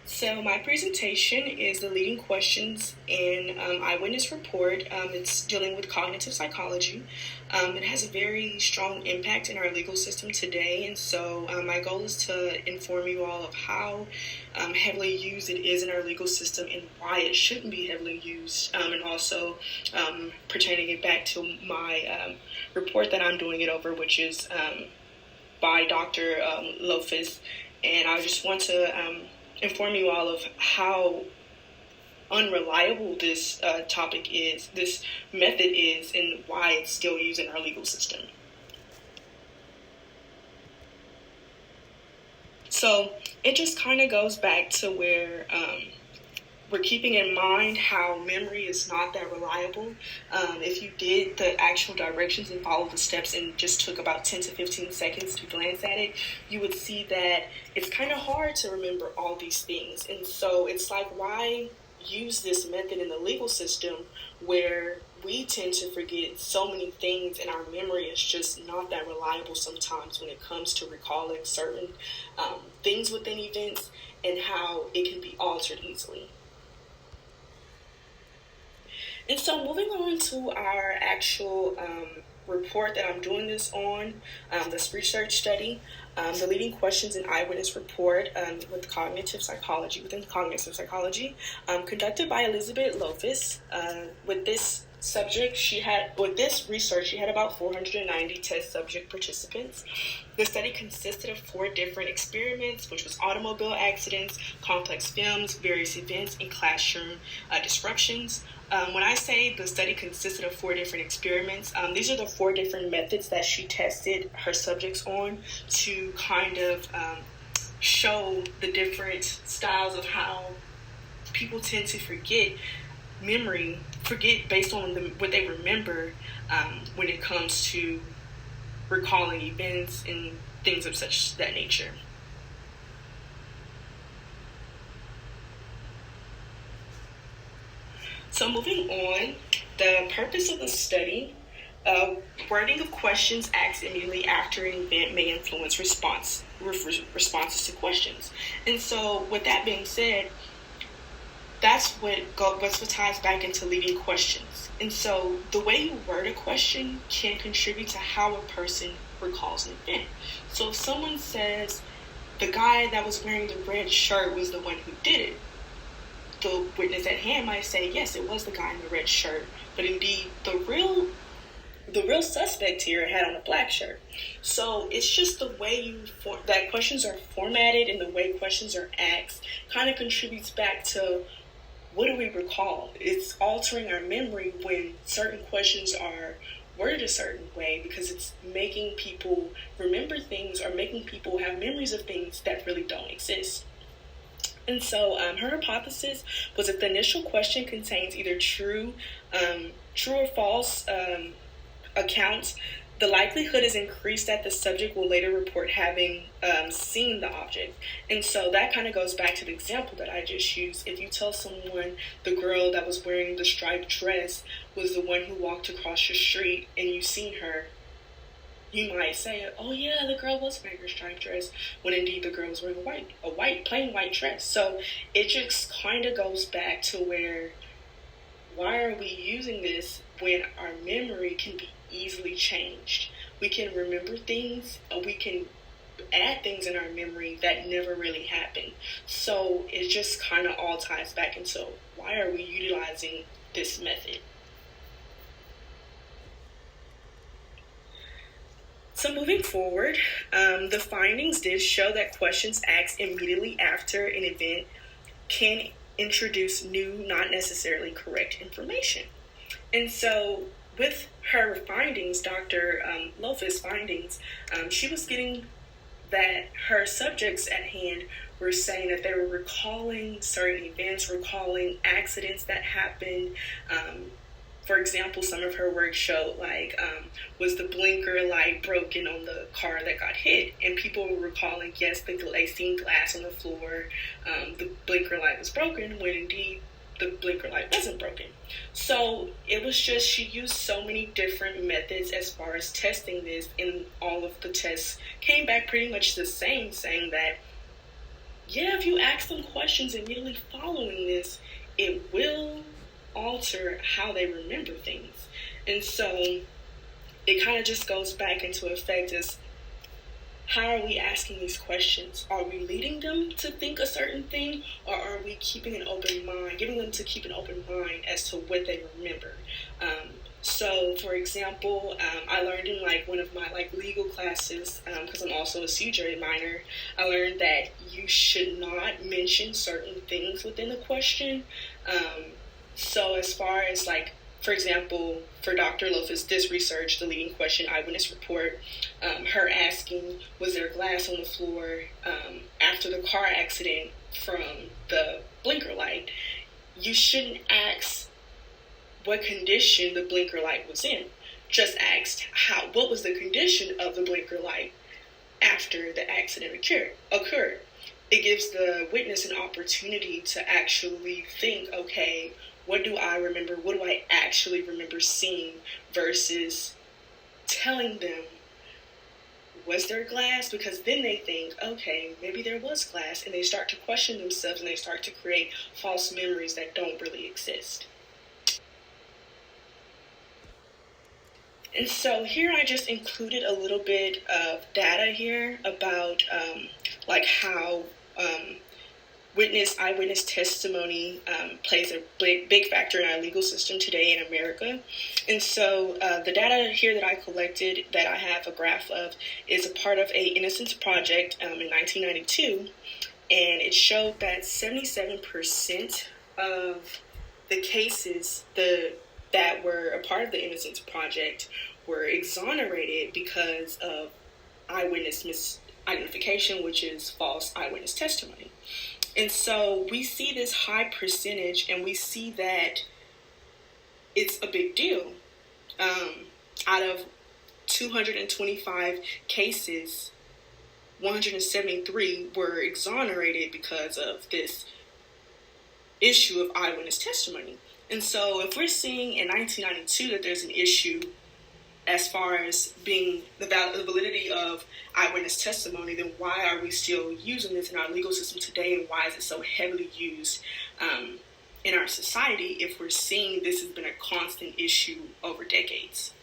So my presentation is the leading questions in eyewitness report. It's dealing with cognitive psychology. It has a very strong impact in our legal system today, and so my goal is to inform you all of how heavily used it is in our legal system and why it shouldn't be heavily used, and also pertaining it back to my report that I'm doing it over, which is by Dr. Lofus, and I just want to inform you all of how unreliable this topic is, this method is, and why it's still used in our legal system. So it just kind of goes back to where we're keeping in mind how memory is not that reliable. If you did the actual directions and followed the steps and just took about 10 to 15 seconds to glance at it, you would see that it's kind of hard to remember all these things. And so it's like, why use this method in the legal system where we tend to forget so many things and our memory is just not that reliable sometimes when it comes to recalling certain things within events and how it can be altered easily. And so moving on to our actual report that I'm doing this on, this research study, the leading questions in eyewitness report within cognitive psychology, conducted by Elizabeth Lofus. With this research, she had about 490 test subject participants. The study consisted of 4 different experiments, which was automobile accidents, complex films, various events, and classroom disruptions. When I say the study consisted of 4 different experiments, these are the 4 different methods that she tested her subjects on to kind of show the different styles of how people tend to forget based on what they remember when it comes to recalling events and things of such that nature. So moving on, the purpose of the study, wording of questions asked immediately after an event may influence responses to questions. And so with that being said, that's what ties back into leading questions. And so the way you word a question can contribute to how a person recalls an event. So if someone says, the guy that was wearing the red shirt was the one who did it, the witness at hand might say, yes, it was the guy in the red shirt, but indeed the real suspect here had on a black shirt. So it's just the way that questions are formatted and the way questions are asked kind of contributes back to what do we recall. It's altering our memory when certain questions are worded a certain way because it's making people remember things or making people have memories of things that really don't exist. And so her hypothesis was that the initial question contains either true or false accounts, the likelihood is increased that the subject will later report having seen the object. And so that kind of goes back to the example that I just used. If you tell someone the girl that was wearing the striped dress was the one who walked across your street and you've seen her, you might say, oh yeah, the girl was wearing a striped dress, when indeed the girl was wearing plain white dress. So it just kind of goes back to where, why are we using this when our memory can be easily changed? We can remember things, we can add things in our memory that never really happened. So it just kind of all ties back into why are we utilizing this method? So moving forward, the findings did show that questions asked immediately after an event can introduce new, not necessarily correct information. And so with her findings, Dr. Lofus' findings, she was getting that her subjects at hand were saying that they were recalling certain events, recalling accidents that happened. For example, some of her work showed was the blinker light broken on the car that got hit? And people were recalling, yes, they seen glass on the floor, the blinker light was broken, when indeed the blinker light wasn't broken. So it was just, she used so many different methods as far as testing this, and all of the tests came back pretty much the same, saying that if you ask them questions immediately following this, it will alter how they remember things. And so it kind of just goes back into effect as, how are we asking these questions? Are we leading them to think a certain thing, or are we keeping an open mind, giving them to keep an open mind as to what they remember? So, for example, I learned in one of my legal classes, because I'm also a CJ minor, I learned that you should not mention certain things within the question. So as far as for example, for Dr. Lofus, this research, the leading question, eyewitness report, her asking, was there glass on the floor after the car accident from the blinker light? You shouldn't ask what condition the blinker light was in. Just ask what was the condition of the blinker light after the accident occurred. It gives the witness an opportunity to actually think, okay, what do I remember? What do I actually remember seeing, versus telling them, was there glass? Because then they think, okay, maybe there was glass, and they start to question themselves, and they start to create false memories that don't really exist. And so here I just included a little bit of data here about how eyewitness testimony plays a big factor in our legal system today in America. And so the data here that I collected, that I have a graph of, is a part of a Innocence Project in 1992, and it showed that 77% of the cases that were a part of the Innocence Project were exonerated because of eyewitness misidentification, which is false eyewitness testimony. And so we see this high percentage, and we see that it's a big deal. Out of 225 cases, 173 were exonerated because of this issue of eyewitness testimony. And so if we're seeing in 1992 that there's an issue as far as being the validity of eyewitness testimony, then why are we still using this in our legal system today, and why is it so heavily used in our society if we're seeing this has been a constant issue over decades?